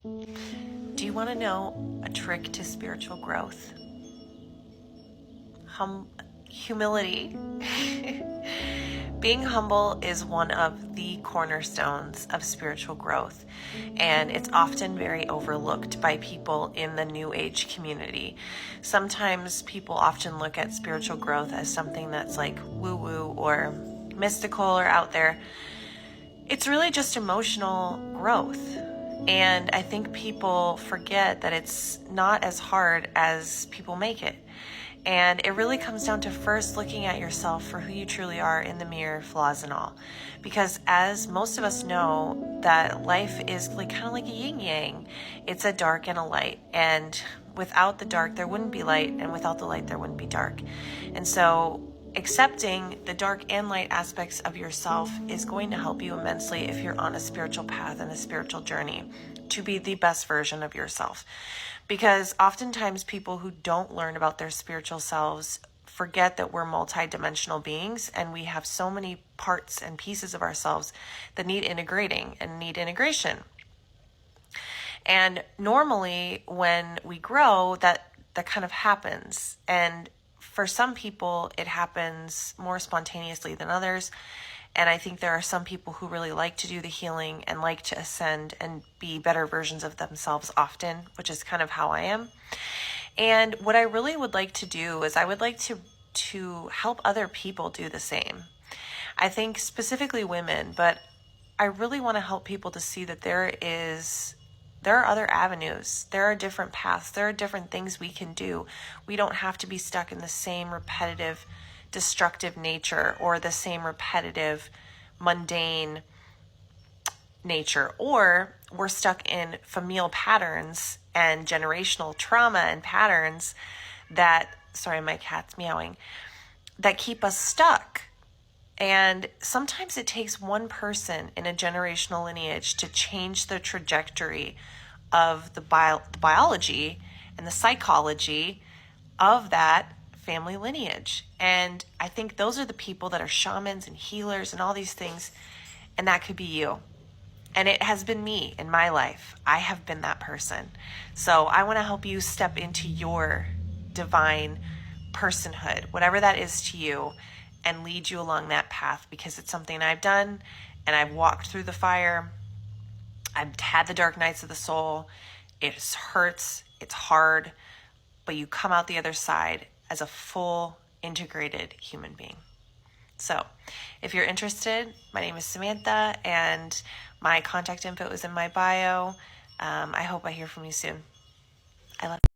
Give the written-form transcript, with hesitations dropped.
Do you want to know a trick to spiritual growth? Humility. Being humble is one of the cornerstones of spiritual growth, and it's often very overlooked by people in the New Age community. Sometimes people often look at spiritual growth as something that's like woo-woo or mystical or out there. It's really just emotional growth. And I think people forget that it's not as hard as people make it. And it really comes down to first looking at yourself for who you truly are in the mirror, flaws and all. Because as most of us know, that life is kind of like a yin yang. It's a dark and a light. And without the dark, there wouldn't be light. And without the light, there wouldn't be dark. And so accepting the dark and light aspects of yourself is going to help you immensely if you're on a spiritual path and a spiritual journey to be the best version of yourself. Because oftentimes people who don't learn about their spiritual selves forget that we're multidimensional beings and we have so many parts and pieces of ourselves that need integrating and need integration. And normally when we grow, that kind of happens. And for some people, it happens more spontaneously than others. And I think there are some people who really like to do the healing and like to ascend and be better versions of themselves often, which is kind of how I am. And what I really would like to do is I would like to help other people do the same. I think specifically women, but I really want to help people to see that there are other avenues. There are different paths. There are different things we can do. We don't have to be stuck in the same repetitive, destructive nature or the same repetitive, mundane nature. Or we're stuck in familial patterns and generational trauma and patterns that, sorry, my cat's meowing, that keep us stuck. And sometimes it takes one person in a generational lineage to change the trajectory of the biology and the psychology of that family lineage. And I think those are the people that are shamans and healers and all these things. And that could be you. And it has been me in my life. I have been that person. So I want to help you step into your divine personhood, whatever that is to you, and lead you along that path, because it's something I've done and I've walked through the fire. I've had the dark nights of the soul. It hurts. It's hard, but you come out the other side as a full integrated human being. So if you're interested, my name is Samantha and my contact info is in my bio. I hope I hear from you soon. I love you.